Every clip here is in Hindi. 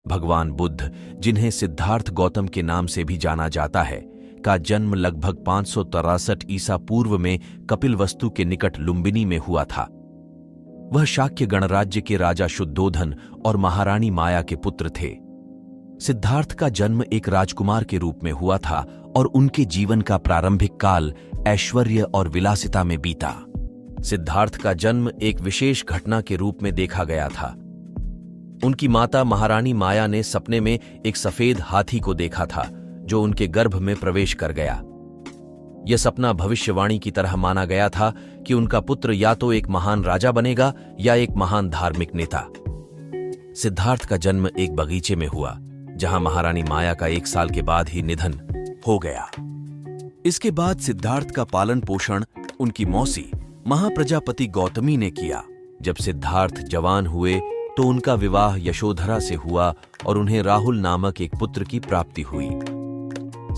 भगवान बुद्ध, जिन्हें सिद्धार्थ गौतम के नाम से भी जाना जाता है, का जन्म लगभग 563 ईसा पूर्व में कपिलवस्तु के निकट लुम्बिनी में हुआ था। वह शाक्य गणराज्य के राजा शुद्धोधन और महारानी माया के पुत्र थे। सिद्धार्थ का जन्म एक राजकुमार के रूप में हुआ था और उनके जीवन का प्रारंभिक काल ऐश्वर्य और विलासिता में बीता। सिद्धार्थ का जन्म एक विशेष घटना के रूप में देखा गया था। उनकी माता महारानी माया ने सपने में एक सफेद हाथी को देखा था जो उनके गर्भ में प्रवेश कर गया। यह सपना भविष्यवाणी की तरह माना गया था कि उनका पुत्र या तो एक महान राजा बनेगा या एक महान धार्मिक नेता। सिद्धार्थ का जन्म एक बगीचे में हुआ जहां महारानी माया का 1 साल के बाद ही निधन हो गया। इसके बाद सिद्धार्थ का पालन पोषण उनकी मौसी महाप्रजापति गौतमी ने किया। जब सिद्धार्थ जवान हुए तो उनका विवाह यशोधरा से हुआ और उन्हें राहुल नामक एक पुत्र की प्राप्ति हुई।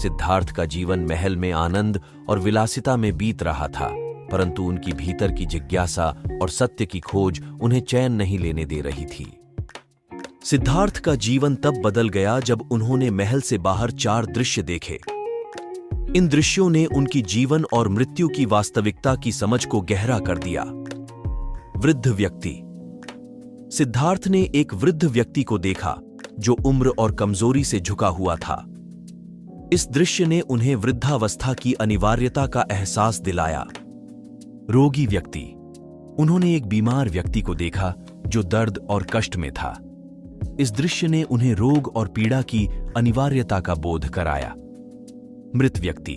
सिद्धार्थ का जीवन महल में आनंद और विलासिता में बीत रहा था, परंतु उनकी भीतर की जिज्ञासा और सत्य की खोज उन्हें चैन नहीं लेने दे रही थी। सिद्धार्थ का जीवन तब बदल गया जब उन्होंने महल से बाहर 4 दृश्य देखे। इन दृश्यों ने उनकी जीवन और मृत्यु की वास्तविकता की समझ को गहरा कर दिया। वृद्ध व्यक्ति। सिद्धार्थ ने एक वृद्ध व्यक्ति को देखा जो उम्र और कमजोरी से झुका हुआ था। इस दृश्य ने उन्हें वृद्धावस्था की अनिवार्यता का एहसास दिलाया। रोगी व्यक्ति। उन्होंने एक बीमार व्यक्ति को देखा जो दर्द और कष्ट में था। इस दृश्य ने उन्हें रोग और पीड़ा की अनिवार्यता का बोध कराया। मृत व्यक्ति।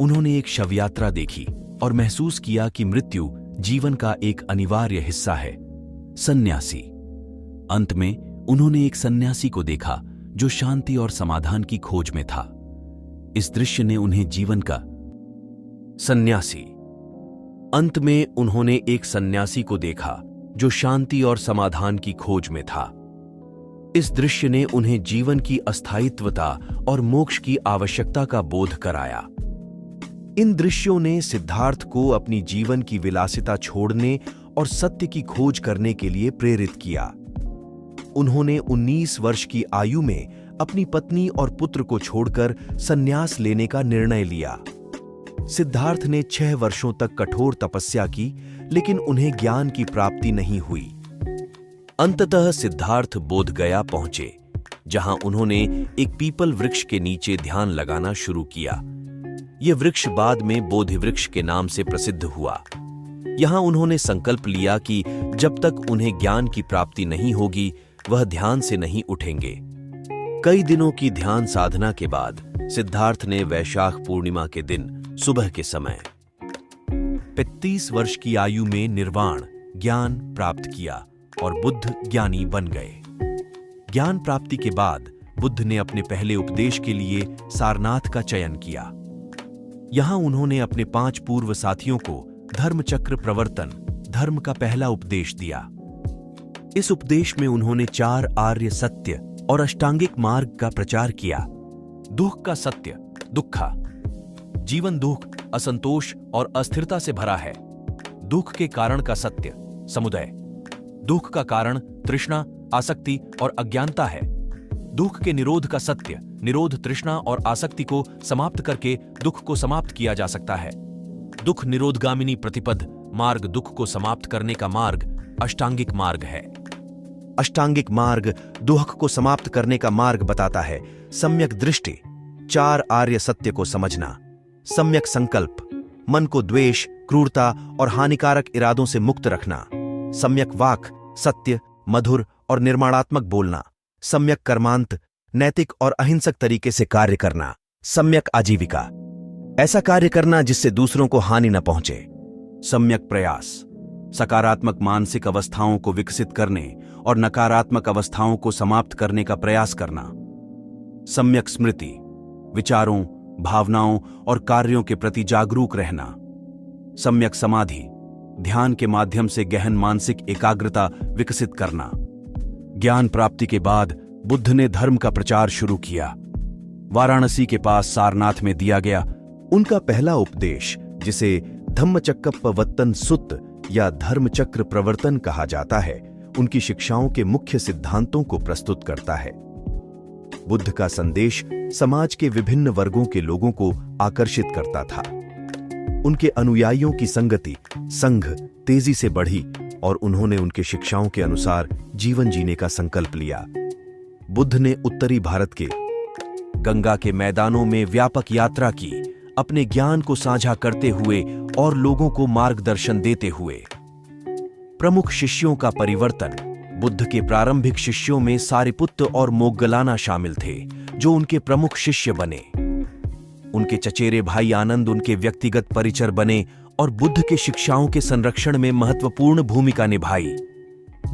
उन्होंने एक शवयात्रा देखी और महसूस किया कि मृत्यु जीवन का एक अनिवार्य हिस्सा है। सन्यासी। अंत में उन्होंने एक सन्यासी को देखा जो शांति और समाधान की खोज में था। इस दृश्य ने उन्हें जीवन का सन्यासी। अंत में उन्होंने एक सन्यासी को देखा जो शांति और समाधान की खोज में था। इस दृश्य ने उन्हें जीवन की अस्थायित्वता और मोक्ष की आवश्यकता का बोध कराया। इन दृश्यों ने सिद्धार्थ को अपनी जीवन की विलासिता छोड़ने और सत्य की खोज करने के लिए प्रेरित किया। उन्होंने 19 वर्ष की आयु में अपनी पत्नी और पुत्र को छोड़कर संन्यास लेने का निर्णय लिया। सिद्धार्थ ने 6 वर्षों तक कठोर तपस्या की, लेकिन उन्हें ज्ञान की प्राप्ति नहीं हुई। अंततः सिद्धार्थ बोधगया पहुंचे, जहां उन्होंने एक पीपल वृक्ष के नीचे ध्यान लगाना शुरू किया। यह वृक्ष बाद में बोधि वृक्ष के नाम से प्रसिद्ध हुआ। यहां उन्होंने संकल्प लिया कि जब तक उन्हें ज्ञान की प्राप्ति नहीं होगी, वह ध्यान से नहीं उठेंगे। कई दिनों की ध्यान साधना के बाद सिद्धार्थ ने वैशाख पूर्णिमा के दिन सुबह के समय 35 वर्ष की आयु में निर्वाण ज्ञान प्राप्त किया और बुद्ध ज्ञानी बन गए। ज्ञान प्राप्ति के बाद बुद्ध ने अपने पहले उपदेश के लिए सारनाथ का चयन किया। यहां उन्होंने अपने 5 पूर्व साथियों को धर्मचक्र प्रवर्तन धर्म का पहला उपदेश दिया। इस उपदेश में उन्होंने 4 आर्य सत्य और अष्टांगिक मार्ग का प्रचार किया। दुख का सत्य दुखा। जीवन दुख, असंतोष और अस्थिरता से भरा है। दुख के कारण का सत्य समुदय। दुख का कारण तृष्णा, आसक्ति और अज्ञानता है। दुख के निरोध का सत्य निरोध तृष्णा और आसक्ति को समाप्त करके दुख को समाप्त किया जा सकता है। दुख निरोधगामिनी प्रतिपद मार्ग दुख को समाप्त करने का मार्ग अष्टांगिक मार्ग है। अष्टांगिक मार्ग दुख को समाप्त करने का मार्ग बताता है। सम्यक दृष्टि 4 आर्य सत्य को समझना। सम्यक संकल्प मन को द्वेष, क्रूरता और हानिकारक इरादों से मुक्त रखना। सम्यक वाक सत्य, मधुर और निर्माणात्मक बोलना। सम्यक कर्मांत नैतिक और अहिंसक तरीके से कार्य करना। सम्यक आजीविका ऐसा कार्य करना जिससे दूसरों को हानि न पहुंचे। सम्यक प्रयास सकारात्मक मानसिक अवस्थाओं को विकसित करने और नकारात्मक अवस्थाओं को समाप्त करने का प्रयास करना। सम्यक स्मृति विचारों, भावनाओं और कार्यों के प्रति जागरूक रहना। सम्यक समाधि ध्यान के माध्यम से गहन मानसिक एकाग्रता विकसित करना। ज्ञान प्राप्ति के बाद बुद्ध ने धर्म का प्रचार शुरू किया। वाराणसी के पास सारनाथ में दिया गया उनका पहला उपदेश, जिसे धम्मचक्कपवत्तन सुत्त या धर्मचक्र प्रवर्तन कहा जाता है, उनकी शिक्षाओं के मुख्य सिद्धांतों को प्रस्तुत करता है। बुद्ध का संदेश समाज के विभिन्न वर्गों के लोगों को आकर्षित करता था। उनके अनुयायियों की संघ तेजी से बढ़ी और उन्होंने उनके शिक्षाओं के अनुसार जीवन जीने का संकल्प लिया। बुद्ध ने उत्तरी भारत के गंगा के मैदानों में व्यापक यात्रा की, अपने ज्ञान को साझा करते हुए और लोगों को मार्गदर्शन देते हुए। प्रमुख शिष्यों का परिवर्तन। बुद्ध के प्रारंभिक शिष्यों में सारिपुत्त और मोग्गलाना शामिल थे, जो उनके प्रमुख शिष्य बने। उनके चचेरे भाई आनंद उनके व्यक्तिगत परिचर बने और बुद्ध के शिक्षाओं के संरक्षण में महत्वपूर्ण भूमिका निभाई।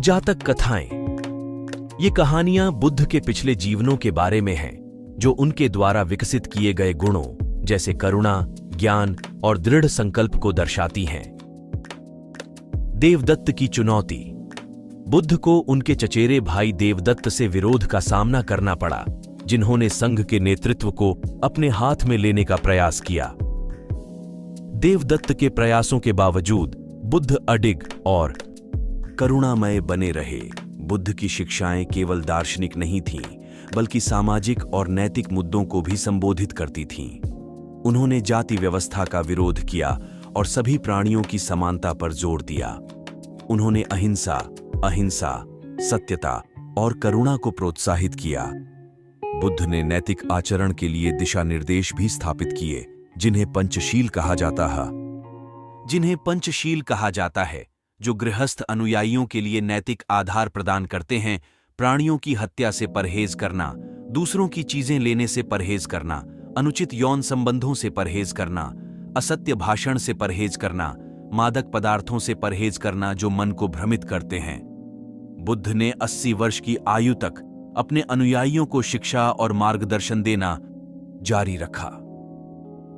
जातक कथाएं। ये कहानियां बुद्ध के पिछले जीवनों के बारे में हैं, जो उनके द्वारा विकसित किए गए गुणों जैसे करुणा, ज्ञान और दृढ़ संकल्प को दर्शाती हैं। देवदत्त की चुनौती। बुद्ध को उनके चचेरे भाई देवदत्त से विरोध का सामना करना पड़ा, जिन्होंने संघ के नेतृत्व को अपने हाथ में लेने का प्रयास किया। देवदत्त के प्रयासों के बावजूद बुद्ध अडिग और करुणामय बने रहे। बुद्ध की शिक्षाएं केवल दार्शनिक नहीं थीं, बल्कि सामाजिक और नैतिक मुद्दों को भी संबोधित करती थीं। उन्होंने जाति व्यवस्था का विरोध किया और सभी प्राणियों की समानता पर जोर दिया। उन्होंने अहिंसा, सत्यता और करुणा को प्रोत्साहित किया। बुद्ध ने नैतिक आचरण के लिए दिशा निर्देश भी स्थापित किए, जिन्हें पंचशील कहा जाता है, जो गृहस्थ अनुयायियों के लिए नैतिक आधार प्रदान करते हैं। प्राणियों की हत्या से परहेज करना, दूसरों की चीजें लेने से परहेज करना, अनुचित यौन संबंधों से परहेज करना, असत्य भाषण से परहेज करना, मादक पदार्थों से परहेज करना जो मन को भ्रमित करते हैं। बुद्ध ने 80 वर्ष की आयु तक अपने अनुयायियों को शिक्षा और मार्गदर्शन देना जारी रखा।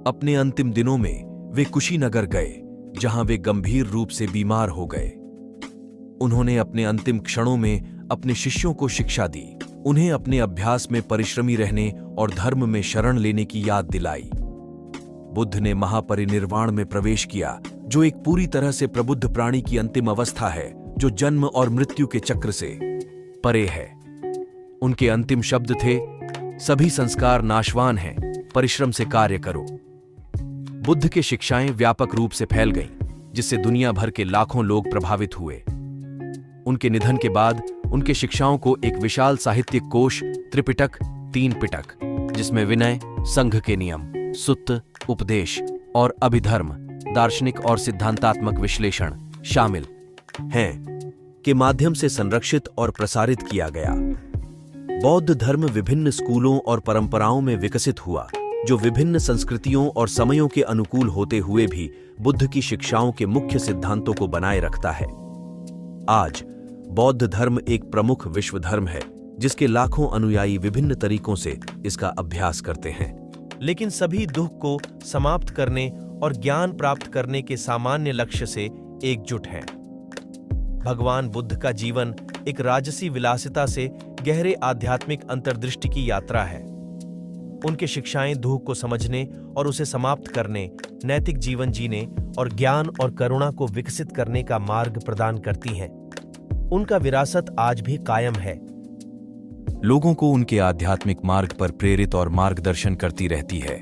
अपने अंतिम दिनों में वे कुशीनगर गए, जहां वे गंभीर रूप से बीमार हो गए। उन्होंने अपने अंतिम क्षणों में अपने शिष्यों को शिक्षा दी, उन्हें अपने अभ्यास में परिश्रमी रहने और धर्म में शरण लेने की याद दिलाई। बुद्ध ने महापरिनिर्वाण में प्रवेश किया, जो एक पूरी तरह से प्रबुद्ध प्राणी की अंतिम अवस्था है, जो जन्म और मृत्यु के चक्र से परे है। उनके अंतिम शब्द थे, सभी संस्कार नाशवान हैं, परिश्रम से कार्य करो। बुद्ध की शिक्षाएं व्यापक रूप से फैल गईं, जिससे दुनिया भर के लाखों लोग प्रभावित हुए। उनके निधन के बाद उनके शिक्षाओं को एक विशाल साहित्यिक कोश त्रिपिटक, 3 पिटक, जिसमें विनय, संघ के नियम, सुत्त, उपदेश और अभिधर्म, दार्शनिक और सिद्धांतात्मक विश्लेषण शामिल हैं, के माध्यम से संरक्षित और प्रसारित किया गया। बौद्ध धर्म विभिन्न स्कूलों और परंपराओं में विकसित हुआ, जो विभिन्न संस्कृतियों और समयों के अनुकूल होते हुए भी बुद्ध की शिक्षाओं के मुख्य सिद्धांतों को बनाए रखता है। आज बौद्ध धर्म एक प्रमुख विश्व धर्म है, जिसके लाखों अनुयायी विभिन्न तरीकों से इसका अभ्यास करते हैं, लेकिन सभी दुख को समाप्त करने और ज्ञान प्राप्त करने के सामान्य लक्ष्य से एकजुट हैं। भगवान बुद्ध का जीवन एक राजसी विलासिता से गहरे आध्यात्मिक अंतर्दृष्टि की यात्रा है। उनकी शिक्षाएं दुख को समझने और उसे समाप्त करने, नैतिक जीवन जीने और ज्ञान और करुणा को विकसित करने का मार्ग प्रदान करती हैं। उनका विरासत आज भी कायम है, लोगों को उनके आध्यात्मिक मार्ग पर प्रेरित और मार्गदर्शन करती रहती है।